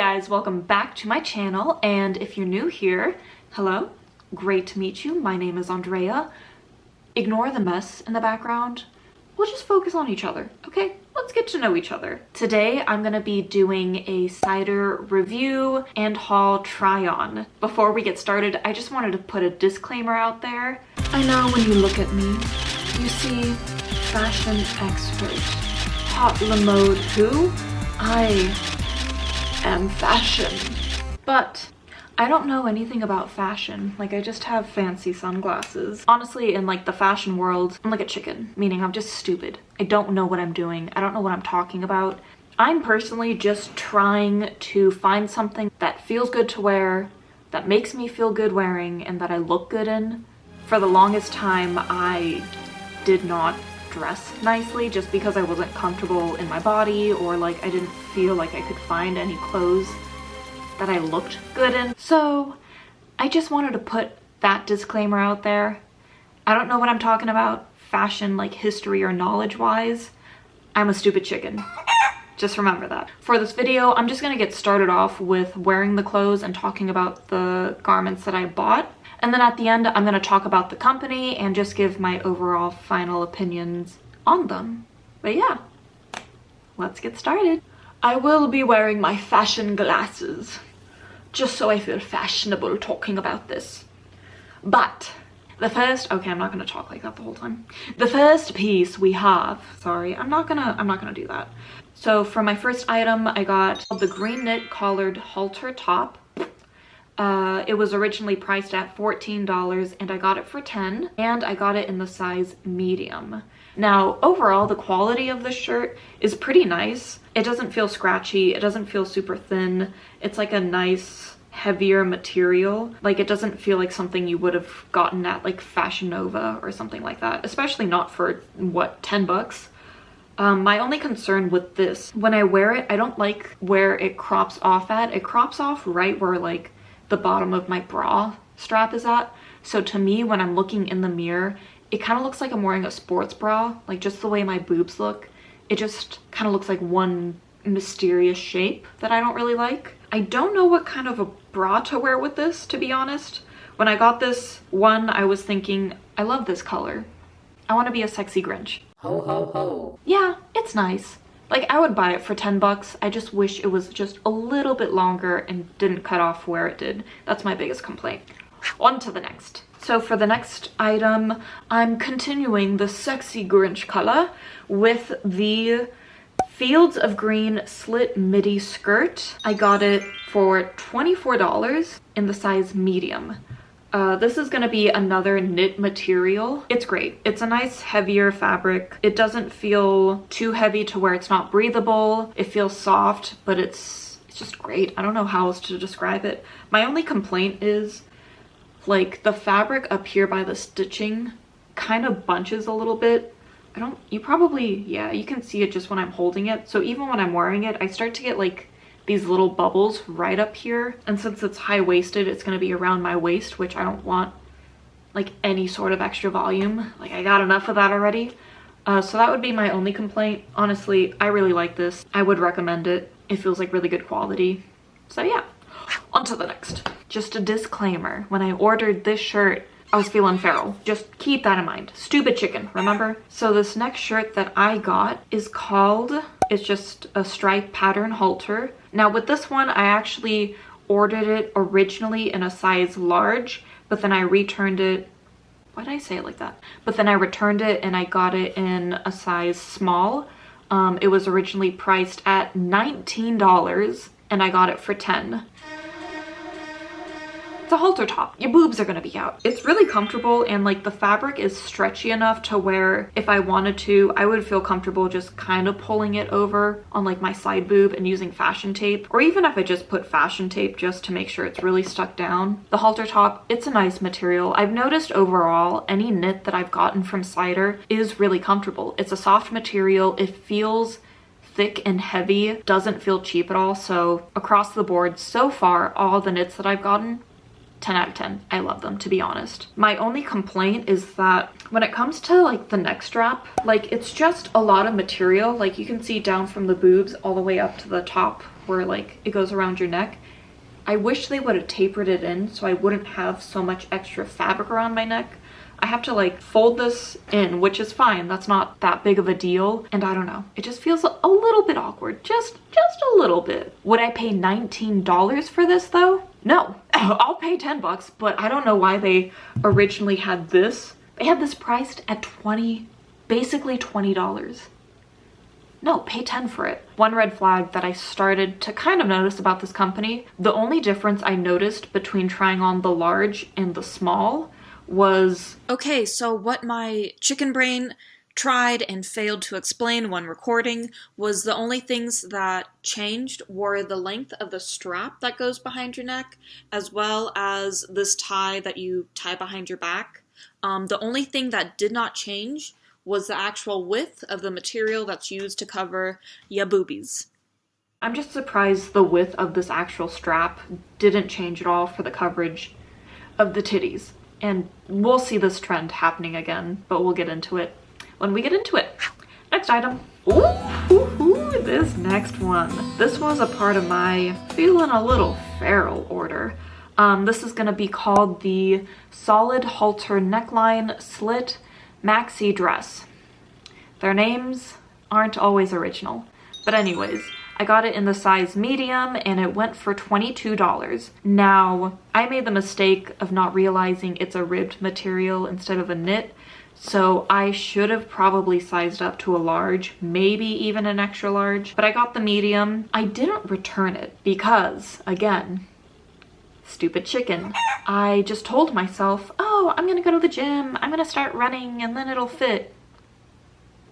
guys, welcome back to my channel, and if you're new here, hello, great to meet you. My name is Andrea. Ignore the mess in the background. We'll just focus on each other, okay? Let's get to know each other. Today, I'm gonna be doing a Cider review and haul try-on. Before we get started, I just wanted to put a disclaimer out there. I know when you look at me, you see fashion expert, hot la mode who? I am fashion. But I don't know anything about fashion. Like, I just have fancy sunglasses. Honestly, in like the fashion world, I'm like a chicken, meaning I'm just stupid. I don't know what I'm doing. I don't know what I'm talking about. I'm personally just trying to find something that feels good to wear, that makes me feel good wearing, and that I look good in. For the longest time, I did not dress nicely just because I wasn't comfortable in my body, or like I didn't feel like I could find any clothes that I looked good in. So I just wanted to put that disclaimer out there. I don't know what I'm talking about fashion, like history or knowledge wise. I'm a stupid chicken. Just remember that. For this video, I'm just gonna get started off with wearing the clothes and talking about the garments that I bought. And then at the end, I'm gonna talk about the company and just give my overall final opinions on them. But yeah, let's get started. I will be wearing my fashion glasses, just so I feel fashionable talking about this. But the first, okay, I'm not gonna talk like that the whole time. The first piece we have, sorry, I'm not gonna do that. So for my first item, I got the green knit collared halter top. It was originally priced at $14 and I got it for $10, and I got it in the size medium. Now, overall, the quality of the shirt is pretty nice. It doesn't feel scratchy. It doesn't feel super thin. It's like a nice, heavier material. Like, it doesn't feel like something you would have gotten at like Fashion Nova or something like that, especially not for, what, 10 bucks? My only concern with this, when I wear it, I don't like where it crops off at. It crops off right where like the bottom of my bra strap is at. So to me, when I'm looking in the mirror, it kind of looks like I'm wearing a sports bra, like just the way my boobs look. It just kind of looks like one mysterious shape that I don't really like. I don't know what kind of a bra to wear with this, to be honest. When I got this one, I was thinking, I love this color. I want to be a sexy Grinch. Ho ho ho. Yeah, it's nice. Like, I would buy it for 10 bucks. I just wish it was just a little bit longer and didn't cut off where it did. That's my biggest complaint. On to the next. So for the next item, I'm continuing the sexy Grinch color with the Fields of Green slit midi skirt. I got it for $24 in the size medium. This is gonna be another knit material. It's great. It's a nice heavier fabric. It doesn't feel too heavy to where it's not breathable. It feels soft, but it's just great. I don't know how else to describe it. My only complaint is like the fabric up here by the stitching kind of bunches a little bit. You probably, yeah, you can see it just when I'm holding it. So even when I'm wearing it, I start to get like these little bubbles right up here, and since it's high-waisted, it's going to be around my waist, which I don't want like any sort of extra volume. Like, I got enough of that already. So that would be my only complaint. Honestly, I really like this. I would recommend it. It feels like really good quality. So yeah, on to the next. Just a disclaimer, when I ordered this shirt, I was feeling feral. Just keep that in mind. Stupid chicken, remember? So this next shirt that I got is called, it's just a stripe pattern halter. Now with this one, I actually ordered it originally in a size large, but then I returned it. Why did I say it like that? But then I returned it and I got it in a size small. It was originally priced at $19 and I got it for $10. It's a halter top. Your boobs are gonna be out. It's really comfortable, and like the fabric is stretchy enough to where if I wanted to, I would feel comfortable just kind of pulling it over on like my side boob and using fashion tape, or even if I just put fashion tape just to make sure it's really stuck down. The halter top, it's a nice material. I've noticed overall any knit that I've gotten from Cider is really comfortable. It's a soft material. It feels thick and heavy, doesn't feel cheap at all. So across the board so far, all the knits that I've gotten, 10 out of 10. I love them, to be honest. My only complaint is that when it comes to like the neck strap, like it's just a lot of material. Like you can see down from the boobs all the way up to the top where like it goes around your neck. I wish they would have tapered it in so I wouldn't have so much extra fabric around my neck. I have to like fold this in, which is fine. That's not that big of a deal. And I don't know, it just feels a little bit awkward. Just a little bit. Would I pay $19 for this though? No, I'll pay 10 bucks, but I don't know why they originally had this. They had this priced at basically $20. No, pay 10 for it. One red flag that I started to kind of notice about this company, the only difference I noticed between trying on the large and the small was... Okay, so what my chicken brain tried and failed to explain when recording was the only things that changed were the length of the strap that goes behind your neck, as well as this tie that you tie behind your back. The only thing that did not change was the actual width of the material that's used to cover your boobies. I'm just surprised the width of this actual strap didn't change at all for the coverage of the titties. And we'll see this trend happening again, but we'll get into it when we get into it. Next item. Ooh, this next one. This was a part of my feeling a little feral order. This is gonna be called the Solid Halter Neckline Slit Maxi Dress. Their names aren't always original. But anyways, I got it in the size medium and it went for $22. Now, I made the mistake of not realizing it's a ribbed material instead of a knit. So I should have probably sized up to a large, maybe even an extra large, but I got the medium. I didn't return it because, again, stupid chicken. I just told myself, oh, I'm gonna go to the gym, I'm gonna start running and then it'll fit.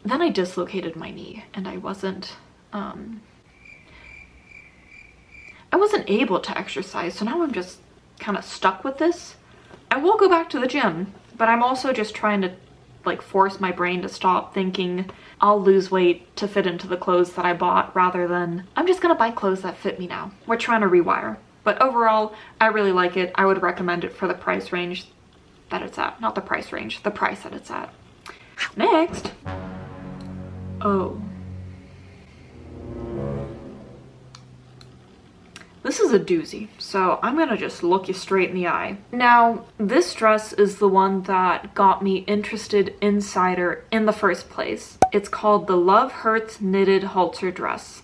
Then I dislocated my knee and I wasn't able to exercise, so now I'm just kind of stuck with this. I will go back to the gym, but I'm also just trying to like force my brain to stop thinking I'll lose weight to fit into the clothes that I bought rather than I'm just gonna buy clothes that fit me now. We're trying to rewire. But overall, I really like it. I would recommend it for the price range that it's at. Not the price range, the price that it's at. Next. Oh. This is a doozy, so I'm gonna just look you straight in the eye. Now, this dress is the one that got me interested in Cider in the first place. It's called the Love Hurts Knitted Halter Dress.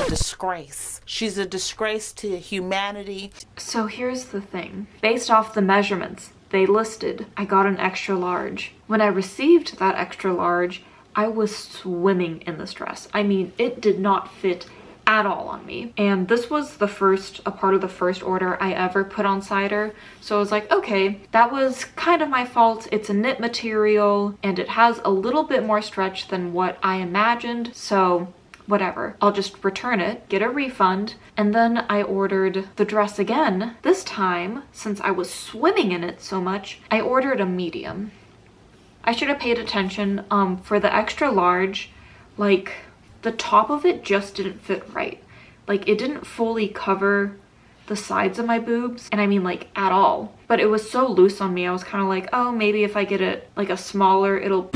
Disgrace. She's a disgrace to humanity. So here's the thing. Based off the measurements they listed, I got an extra large. When I received that extra large, I was swimming in this dress. I mean, it did not fit at all on me. And this was a part of the first order I ever put on Cider. So I was like, okay, that was kind of my fault. It's a knit material and it has a little bit more stretch than what I imagined. So whatever, I'll just return it, get a refund, and then I ordered the dress again. This time, since I was swimming in it so much, I ordered a medium. I should have paid attention for the extra large, like the top of it just didn't fit right. Like it didn't fully cover the sides of my boobs, and I mean like at all. But it was so loose on me, I was kind of like, oh, maybe if I get it like a smaller, it'll...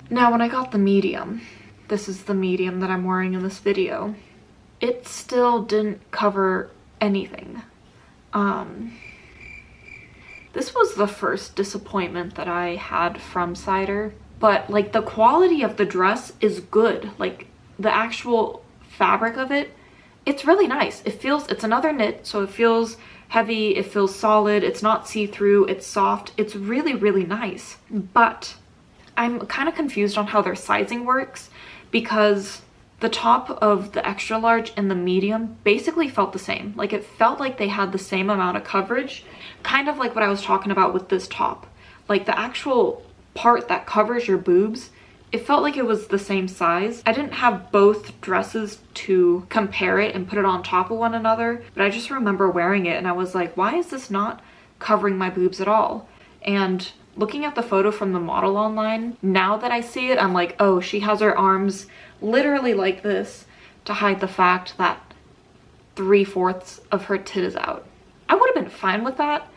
Now, when I got the medium, this is the medium that I'm wearing in this video, it still didn't cover anything. This was the first disappointment that I had from Cider, but like the quality of the dress is good. Like the actual fabric of it, it's really nice. It's another knit, so it feels heavy, it feels solid, it's not see-through, it's soft, it's really, really nice. But I'm kind of confused on how their sizing works because the top of the extra large and the medium basically felt the same. Like it felt like they had the same amount of coverage, kind of like what I was talking about with this top. Like the actual part that covers your boobs, it felt like it was the same size. I didn't have both dresses to compare it and put it on top of one another, but I just remember wearing it and I was like, why is this not covering my boobs at all? And looking at the photo from the model online, now that I see it, I'm like, oh, she has her arms literally like this to hide the fact that 3/4 of her tit is out. I would have been fine with that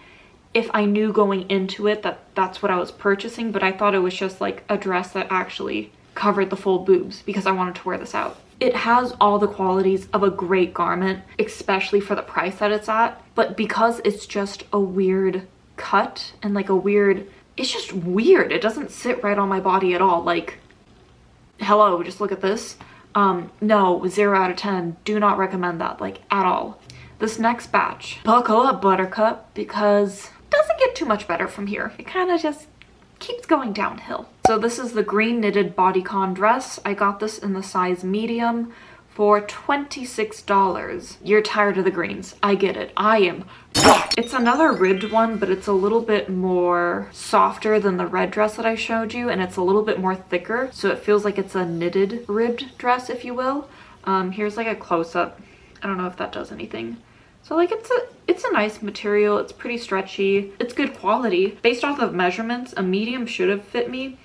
if I knew going into it that that's what I was purchasing, but I thought it was just like a dress that actually covered the full boobs because I wanted to wear this out. It has all the qualities of a great garment, especially for the price that it's at, but because it's just a weird cut and like a weird, it's just weird. It doesn't sit right on my body at all. Like, hello, just look at this. No, 0 out of 10. Do not recommend that, like, at all. This next batch, buckle up, buttercup, because it doesn't get too much better from here. It kind of just keeps going downhill. So this is the green knitted bodycon dress. I got this in the size medium for $26. You're tired of the greens. I get it. I am. It's another ribbed one, but it's a little bit more softer than the red dress that I showed you, and it's a little bit more thicker, so it feels like it's a knitted ribbed dress, if you will. Here's like a close-up. I don't know if that does anything. So like it's a nice material. It's pretty stretchy. It's good quality. Based off of measurements, a medium should have fit me,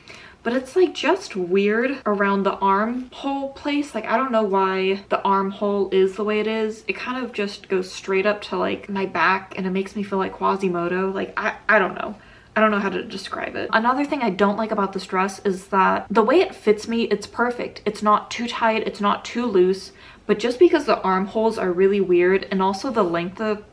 but it's like just weird around the armhole place. Like, I don't know why the armhole is the way it is. It kind of just goes straight up to like my back, and it makes me feel like Quasimodo. Like, I don't know. I don't know how to describe it. Another thing I don't like about this dress is that the way it fits me, it's perfect. It's not too tight, it's not too loose, but just because the armholes are really weird, and also the length of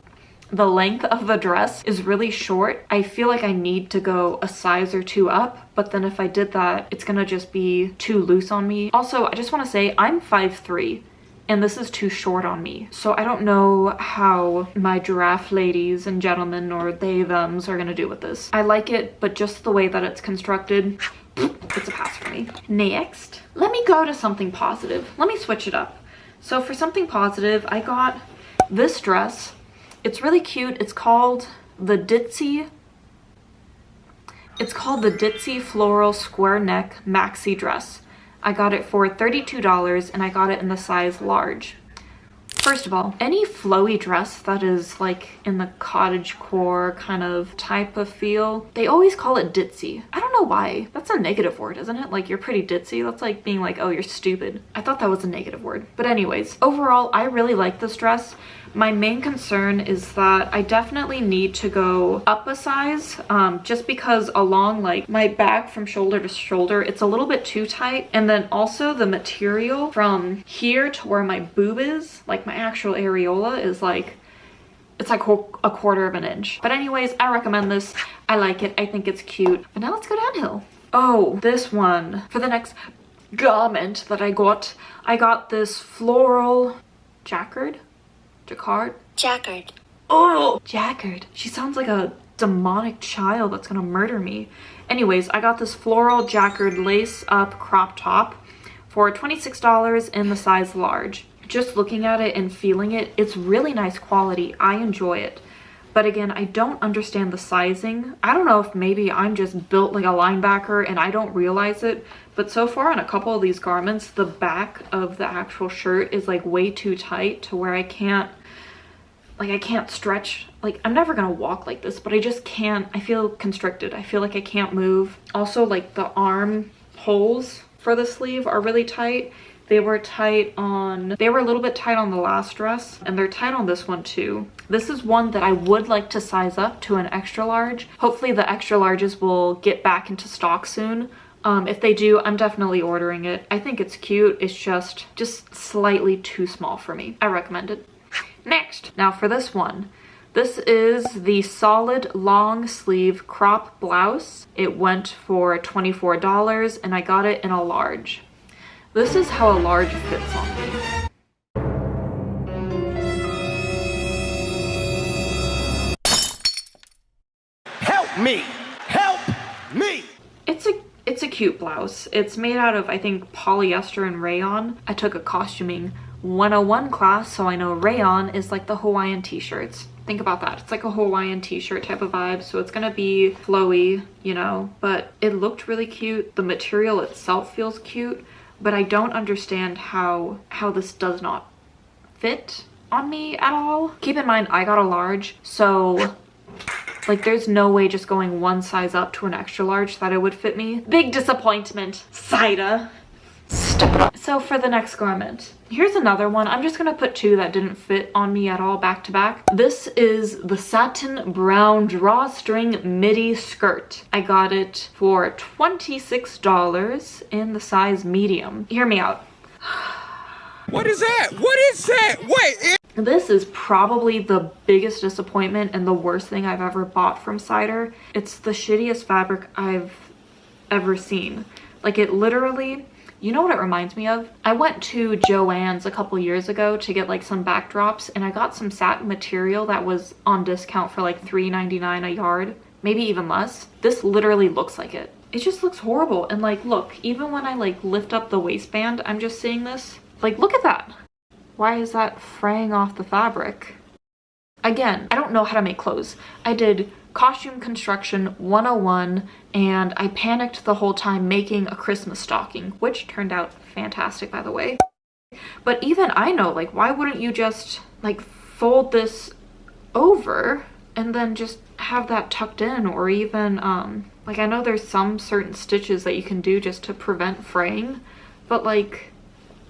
the dress is really short, I feel like I need to go a size or 2 up, but then if I did that, it's gonna just be too loose on me. Also, I just wanna say I'm 5'3", and this is too short on me. So I don't know how my giraffe ladies and gentlemen, or they, thems, are gonna do with this. I like it, but just the way that it's constructed, it's a pass for me. Next, let me go to something positive. Let me switch it up. So for something positive, I got this dress. It's really cute. It's called the ditsy. It's called the ditsy floral square neck maxi dress. I got it for $32, and I got it in the size large. First of all, any flowy dress that is like in the cottagecore kind of type of feel, they always call it ditzy. I don't know why. That's a negative word, isn't it? Like, you're pretty ditzy. That's like being like, oh, you're stupid. I thought that was a negative word. But anyways, overall, I really like this dress. My main concern is that I definitely need to go up a size, just because along like my back from shoulder to shoulder, it's a little bit too tight. And then also the material from here to where my boob is, like my actual areola, is like, it's like a quarter of an inch. But anyways, I recommend this. I like it. I think it's cute. But now let's go downhill. Oh, this one. For the next garment that I got this floral jacquard. Oh, jacquard. She sounds like a demonic child that's gonna murder me. Anyways, I got this floral jacquard lace up crop top for $26 in the size large. Just looking at it and feeling it, it's really nice quality. I enjoy it. But again, I don't understand the sizing. I don't know if maybe I'm just built like a linebacker and I don't realize it, but so far on a couple of these garments, the back of the actual shirt is like way too tight to where I can't stretch. Like, I'm never gonna walk like this, but I just can't. I feel constricted. I feel like I can't move. Also, like, the arm holes for the sleeve are really tight. They were a little bit tight on the last dress, and they're tight on this one too. This is one that I would like to size up to an extra large. Hopefully the extra larges will get back into stock soon. If they do, I'm definitely ordering it. I think it's cute. It's just slightly too small for me. I recommend it. Next, now for this one. This is the solid long sleeve crop blouse. It went for $24, and I got it in a large. This is how a large fits on me. Help me! Help me! It's a cute cute blouse. It's made out of, I think, polyester and rayon. I took a costuming 101 class, so I know rayon is like the Hawaiian t-shirts. Think about that. It's like a Hawaiian t-shirt type of vibe, so it's gonna be flowy, you know, but it looked really cute. The material itself feels cute, but I don't understand how this does not fit on me at all. Keep in mind, I got a large, so like there's no way just going one size up to an extra large that it would fit me. Big disappointment. Cider. Step it up. So for the next garment, here's another one. I'm just gonna put two that didn't fit on me at all back to back. This is the satin brown drawstring midi skirt. I got it for $26 in the size medium. Hear me out. What is that? What is that? Wait. This is probably the biggest disappointment and the worst thing I've ever bought from Cider. It's the shittiest fabric I've ever seen. Like, it literally, you know what it reminds me of? I went to Joann's a couple years ago to get like some backdrops, and I got some satin material that was on discount for like $3.99 a yard, maybe even less. This literally looks like it. It just looks horrible. And like, look, even when I like lift up the waistband, I'm just seeing this. Like, look at that. Why is that fraying off the fabric? Again, I don't know how to make clothes. I did costume construction 101 and I panicked the whole time making a Christmas stocking, which turned out fantastic, by the way. But even I know, like, why wouldn't you just like fold this over and then just have that tucked in, or even like, I know there's some certain stitches that you can do just to prevent fraying, but like,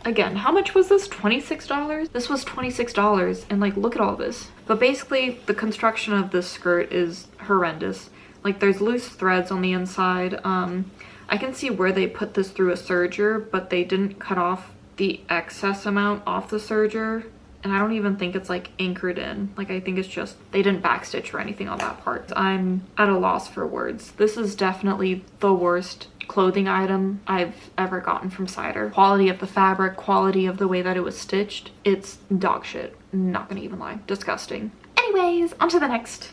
again, how much was this? $26? This was $26, and like, look at all this. But basically, the construction of this skirt is horrendous. Like, there's loose threads on the inside. I can see where they put this through a serger, but they didn't cut off the excess amount off the serger. And I don't even think it's like anchored in. Like, I think it's just, they didn't backstitch or anything on that part. I'm at a loss for words. This is definitely the worst clothing item I've ever gotten from Cider. Quality of the fabric, quality of the way that it was stitched, it's dog shit. Not gonna even lie. Disgusting. Anyways, on to the next.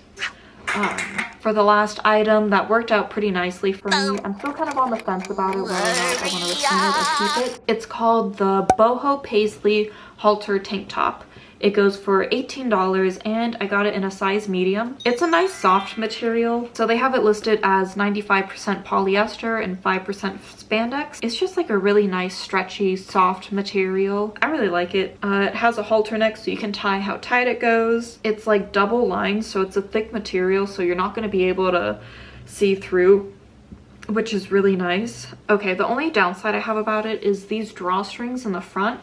For the last item that worked out pretty nicely for me, I'm still kind of on the fence about it, whether or not I want to return it or keep it. It's called the boho paisley halter tank top. It goes for $18 and I got it in a size medium. It's a nice soft material. So they have it listed as 95% polyester and 5% spandex. It's just like a really nice stretchy soft material. I really like it. It has a halter neck so you can tie how tight it goes. It's like double lined, so it's a thick material, so you're not going to be able to see through, which is really nice. Okay, the only downside I have about it is these drawstrings in the front.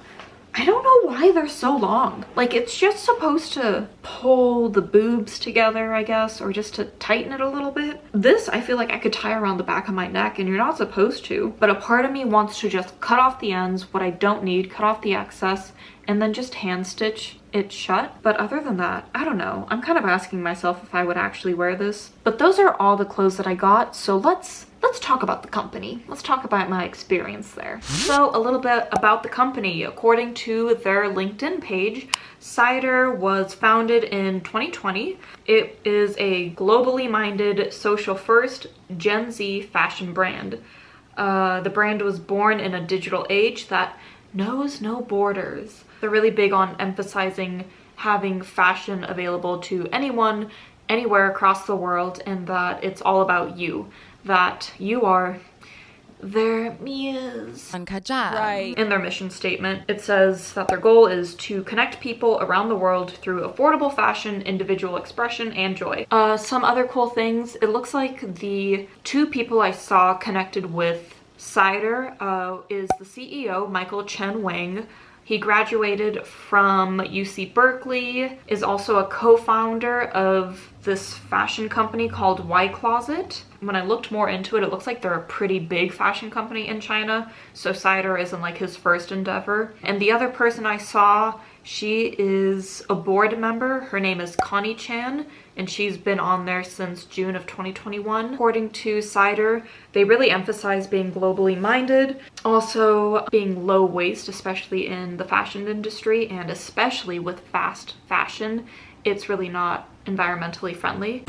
I don't know why they're so long. Like, it's just supposed to pull the boobs together, I guess, or just to tighten it a little bit. This, I feel like I could tie around the back of my neck, and you're not supposed to. But a part of me wants to just cut off the ends, what I don't need, cut off the excess, and then just hand stitch it shut. But other than that, I don't know. I'm kind of asking myself if I would actually wear this. But those are all the clothes that I got, so let's talk about the company. Let's talk about my experience there. So a little bit about the company. According to their LinkedIn page, Cider was founded in 2020. It is a globally minded, social first, Gen Z fashion brand. The brand was born in a digital age that knows no borders. They're really big on emphasizing having fashion available to anyone, anywhere across the world, and that it's all about you. That you are their muse. Right. In their mission statement, it says that their goal is to connect people around the world through affordable fashion, individual expression, and joy. Some other cool things. It looks like the two people I saw connected with Cider is the CEO, Michael Chen Wang. He graduated from UC Berkeley, is also a co-founder of this fashion company called Y Closet. When I looked more into it, it looks like they're a pretty big fashion company in China, so Cider isn't like his first endeavor. And the other person I saw, she is a board member. Her name is Connie Chan, and she's been on there since June of 2021. According to Cider, they really emphasize being globally minded, also being low waste, especially in the fashion industry, and especially with fast fashion, it's really not environmentally friendly.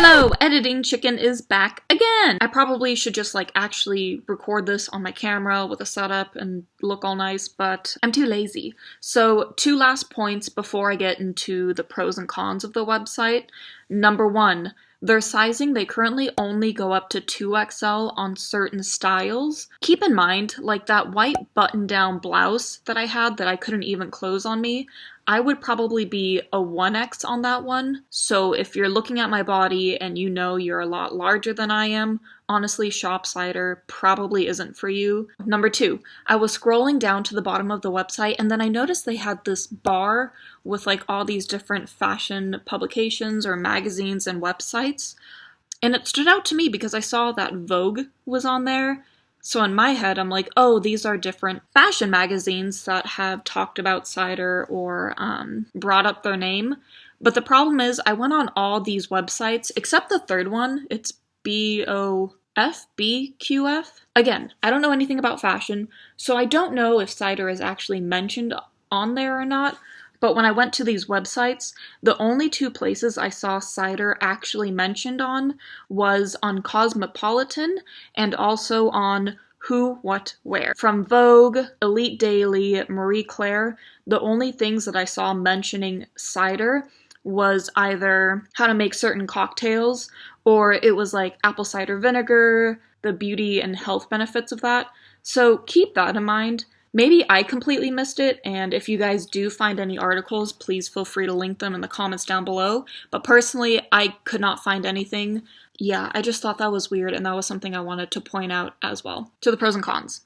Hello, Editing Chicken is back again! I probably should just like actually record this on my camera with a setup and look all nice, but I'm too lazy. So 2 last points before I get into the pros and cons of the website. Number 1, their sizing, they currently only go up to 2XL on certain styles. Keep in mind, like that white button-down blouse that I had that I couldn't even close on me, I would probably be a 1X on that one. So if you're looking at my body and you know you're a lot larger than I am, honestly, Shop Cider probably isn't for you. Number 2, I was scrolling down to the bottom of the website and then I noticed they had this bar with like all these different fashion publications or magazines and websites. And it stood out to me because I saw that Vogue was on there. So in my head, I'm like, oh, these are different fashion magazines that have talked about cider or brought up their name. But the problem is I went on all these websites, except the third one. It's BOF, BQF. Again, I don't know anything about fashion, so I don't know if cider is actually mentioned on there or not. But when I went to these websites, the only 2 places I saw cider actually mentioned on was on Cosmopolitan and also on Who, What, Where. From Vogue, Elite Daily, Marie Claire, the only things that I saw mentioning cider was either how to make certain cocktails, or it was like apple cider vinegar, the beauty and health benefits of that. So keep that in mind. Maybe I completely missed it, and if you guys do find any articles, please feel free to link them in the comments down below. But personally, I could not find anything. Yeah, I just thought that was weird, and that was something I wanted to point out as well. To the pros and cons.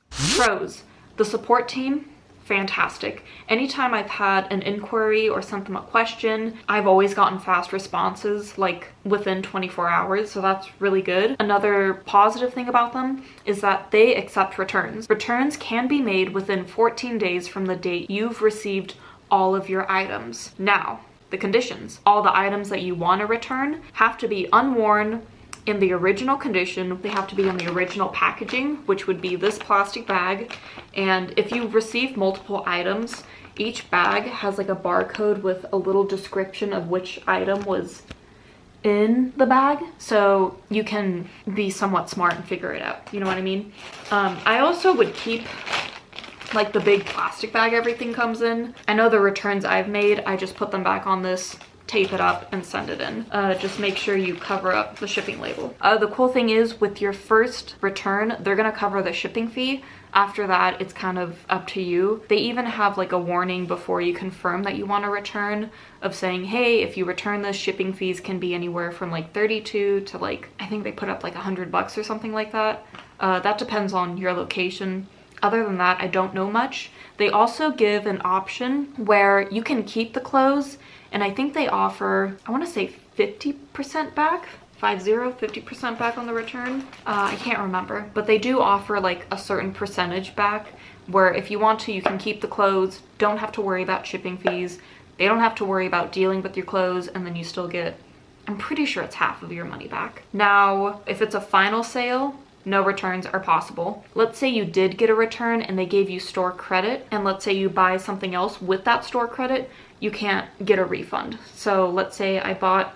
Pros. The support team, fantastic. Anytime I've had an inquiry or sent them a question, I've always gotten fast responses, like within 24 hours, so that's really good. Another positive thing about them is that they accept returns. Returns can be made within 14 days from the date you've received all of your items. Now, the conditions. All the items that you want to return have to be unworn, in the original condition. They have to be in the original packaging, which would be this plastic bag. And if you receive multiple items, each bag has like a barcode with a little description of which item was in the bag, so you can be somewhat smart and figure it out. You know what I mean? I also would keep like the big plastic bag everything comes in. I know the returns I've made, I just put them back on this, tape it up, and send it in. Just make sure you cover up the shipping label. The cool thing is with your first return, they're gonna cover the shipping fee. After that, it's kind of up to you. They even have like a warning before you confirm that you want to return of saying, hey, if you return this, shipping fees can be anywhere from like 32 to like, I think they put up like $100 or something like that. That depends on your location. Other than that, I don't know much. They also give an option where you can keep the clothes, and I think they offer, I want to say 50% back, 50% back on the return. I can't remember, but they do offer like a certain percentage back where if you want to, you can keep the clothes, don't have to worry about shipping fees. They don't have to worry about dealing with your clothes, and then you still get, I'm pretty sure it's half of your money back. Now, if it's a final sale, no returns are possible. Let's say you did get a return and they gave you store credit, and let's say you buy something else with that store credit, you can't get a refund. So let's say I bought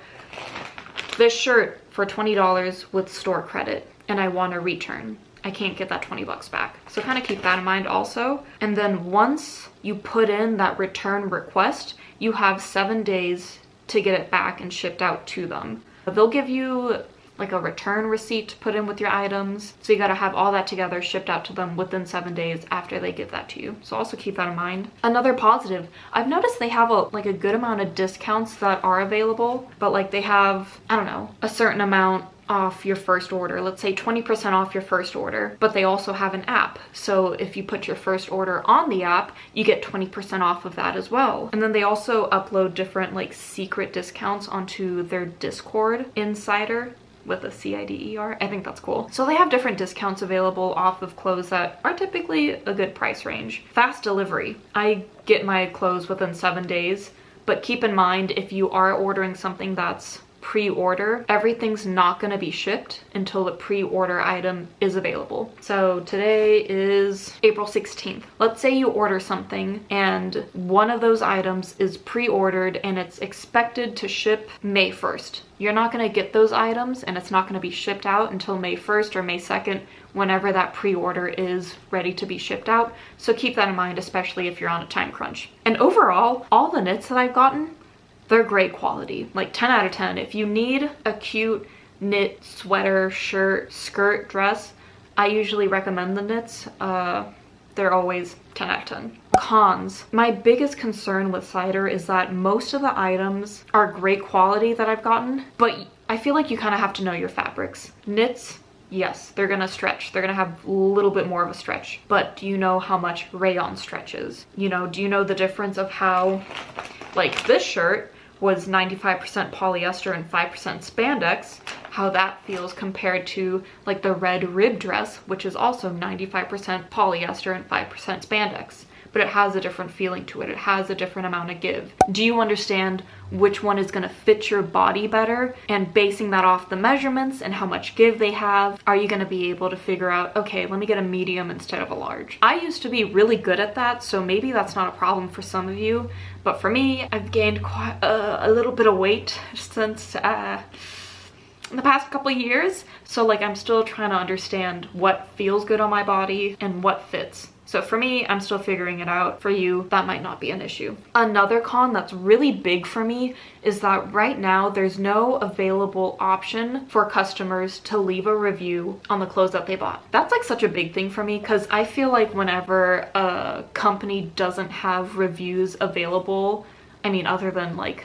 this shirt for $20 with store credit and I want a return. I can't get that 20 bucks back. So kind of keep that in mind also. And then once you put in that return request, you have 7 days to get it back and shipped out to them. They'll give you like a return receipt to put in with your items. So you gotta have all that together shipped out to them within 7 days after they give that to you. So also keep that in mind. Another positive, I've noticed they have a good amount of discounts that are available, but like they have, I don't know, a certain amount off your first order. Let's say 20% off your first order, but they also have an app. So if you put your first order on the app, you get 20% off of that as well. And then they also upload different like secret discounts onto their Discord Cider, with a CIDER. I think that's cool. So they have different discounts available off of clothes that are typically a good price range. Fast delivery. I get my clothes within 7 days, but keep in mind if you are ordering something that's pre-order, everything's not going to be shipped until the pre-order item is available. So today is April 16th. Let's say you order something and one of those items is pre-ordered and it's expected to ship May 1st. You're not going to get those items and it's not going to be shipped out until May 1st or May 2nd, whenever that pre-order is ready to be shipped out. So keep that in mind, especially if you're on a time crunch. And overall, all the knits that I've gotten, they're great quality, like 10 out of 10. If you need a cute knit sweater, shirt, skirt, dress, I usually recommend the knits. They're always 10 out of 10. Cons. My biggest concern with Cider is that most of the items are great quality that I've gotten, but I feel like you kind of have to know your fabrics. Knits, yes, they're gonna stretch. They're gonna have a little bit more of a stretch, but do you know how much rayon stretches? You know, do you know the difference of how, like this shirt was 95% polyester and 5% spandex, how that feels compared to like the red rib dress, which is also 95% polyester and 5% spandex, but it has a different feeling to it. It has a different amount of give. Do you understand which one is gonna fit your body better? And basing that off the measurements and how much give they have, are you gonna be able to figure out, okay, let me get a medium instead of a large? I used to be really good at that, so maybe that's not a problem for some of you, but for me, I've gained quite a little bit of weight since in the past couple of years. So like I'm still trying to understand what feels good on my body and what fits. So for me, I'm still figuring it out. For you, that might not be an issue. Another con that's really big for me is that right now there's no available option for customers to leave a review on the clothes that they bought. That's like such a big thing for me because I feel like whenever a company doesn't have reviews available, I mean, other than like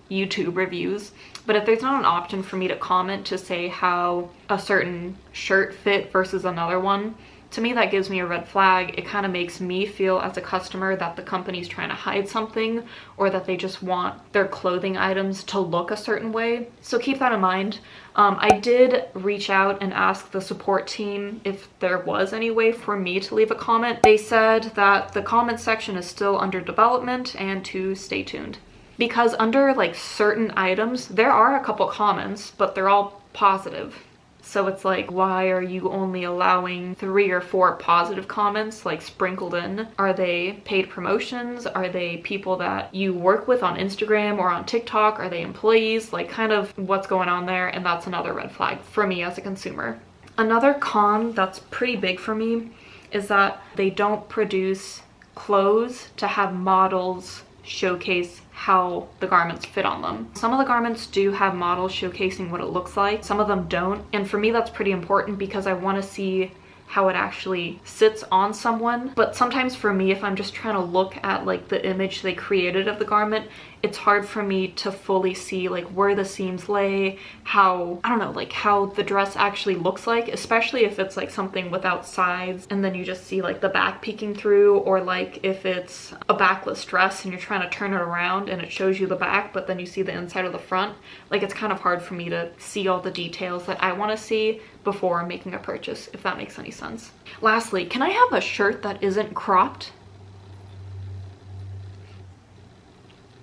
YouTube reviews, but if there's not an option for me to comment to say how a certain shirt fit versus another one, to me that gives me a red flag. It kind of makes me feel as a customer that the company's trying to hide something or that they just want their clothing items to look a certain way. So keep that in mind. I did reach out and ask the support team if there was any way for me to leave a comment. They said that the comment section is still under development and to stay tuned. Because under like certain items, there are a couple comments, but they're all positive. So it's like, why are you only allowing 3 or 4 positive comments like sprinkled in? Are they paid promotions? Are they people that you work with on Instagram or on TikTok? Are they employees? Like kind of what's going on there? And that's another red flag for me as a consumer. Another con that's pretty big for me is that they don't produce clothes to have models showcase how the garments fit on them. Some of the garments do have models showcasing what it looks like. Some of them don't. And for me, that's pretty important because I want to see how it actually sits on someone. But sometimes for me, if I'm just trying to look at like the image they created of the garment, it's hard for me to fully see like where the seams lay, how, I don't know, like how the dress actually looks like, especially if it's like something without sides and then you just see like the back peeking through, or like if it's a backless dress and you're trying to turn it around and it shows you the back but then you see the inside of the front. Like it's kind of hard for me to see all the details that I want to see before making a purchase, if that makes any sense. Lastly, can I have a shirt that isn't cropped?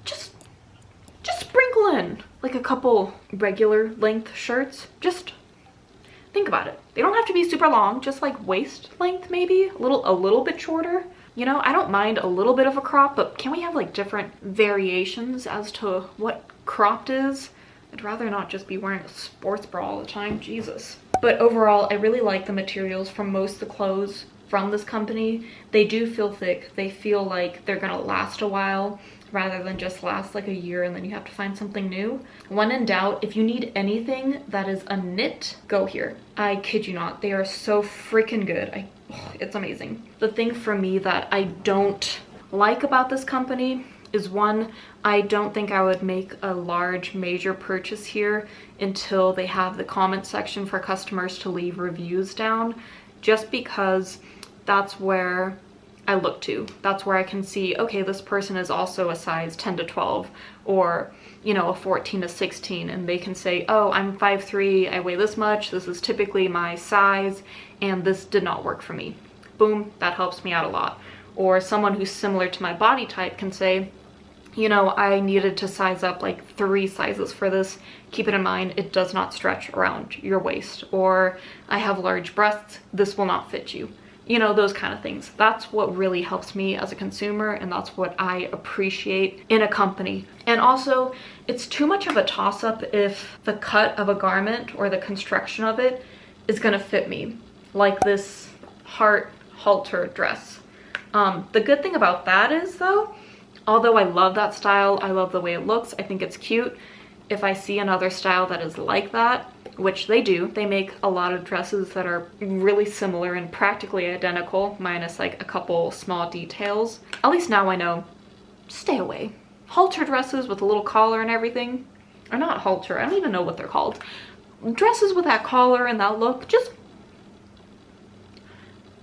Just sprinkle in like a couple regular length shirts. Just think about it. They don't have to be super long, just like waist length maybe, a little bit shorter. You know, I don't mind a little bit of a crop, but can we have like different variations as to what cropped is? I'd rather not just be wearing a sports bra all the time, Jesus. But overall, I really like the materials from most of the clothes from this company. They do feel thick. They feel like they're gonna last a while rather than just last like a year and then you have to find something new. When in doubt, if you need anything that is a knit, go here. I kid you not, they are so freaking good. It's amazing. The thing for me that I don't like about this company is, one, I don't think I would make a large major purchase here until they have the comment section for customers to leave reviews down, just because that's where I look to. That's where I can see, okay, this person is also a size 10 to 12 or, you know, a 14 to 16, and they can say, oh, I'm 5'3", I weigh this much, this is typically my size, and this did not work for me. Boom, that helps me out a lot. Or someone who's similar to my body type can say, You know, I needed to size up like 3 sizes for this. Keep it in mind, it does not stretch around your waist. Or I have large breasts, this will not fit you. You know, those kind of things. That's what really helps me as a consumer, and that's what I appreciate in a company. And also, it's too much of a toss-up if the cut of a garment or the construction of it is gonna fit me. Like this halter dress. The good thing about that is though, although I love that style, I love the way it looks, I think it's cute. If I see another style that is like that, which they do, they make a lot of dresses that are really similar and practically identical, minus like a couple small details. At least now I know, stay away. Halter dresses with a little collar and everything, or not halter, I don't even know what they're called. Dresses with that collar and that look, just,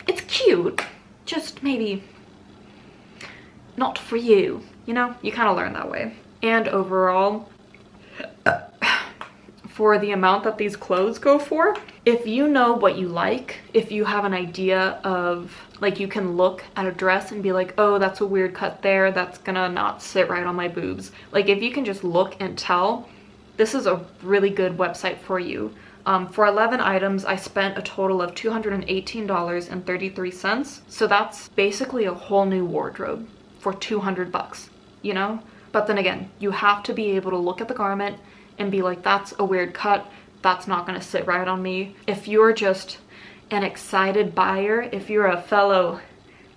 it's cute, just maybe not for you, you know? You kind of learn that way. And overall, for the amount that these clothes go for, if you know what you like, if you have an idea of, like, you can look at a dress and be like, oh, that's a weird cut there, that's gonna not sit right on my boobs. Like, if you can just look and tell, this is a really good website for you. For 11 items, I spent a total of $218.33. So that's basically a whole new wardrobe for 200 bucks, you know? But then again, you have to be able to look at the garment and be like, that's a weird cut, that's not gonna sit right on me. If you're just an excited buyer, if you're a fellow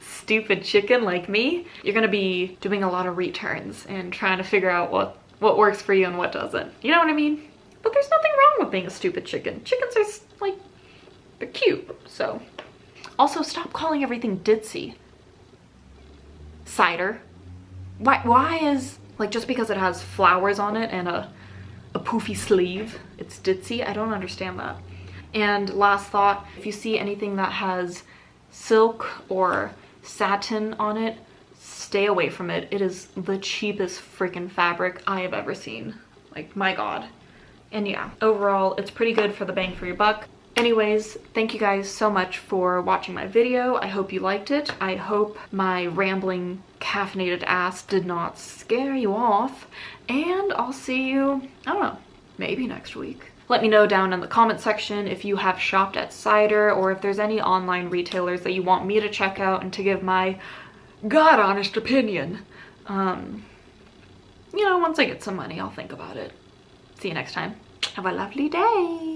stupid chicken like me, you're gonna be doing a lot of returns and trying to figure out what works for you and what doesn't. You know what I mean? But there's nothing wrong with being a stupid chicken. Chickens are like, they're cute, so. Also, stop calling everything ditsy. Cider. Why is, like, just because it has flowers on it and a poofy sleeve, it's ditsy? I don't understand that. And last thought, if you see anything that has silk or satin on it, stay away from it. It is the cheapest freaking fabric I have ever seen. Like, my God. And yeah, overall, it's pretty good for the bang for your buck. Anyways, thank you guys so much for watching my video. I hope you liked it. I hope my rambling, caffeinated ass did not scare you off. And I'll see you, I don't know, maybe next week. Let me know down in the comment section if you have shopped at Cider or if there's any online retailers that you want me to check out and to give my God honest opinion. You know, once I get some money, I'll think about it. See you next time. Have a lovely day.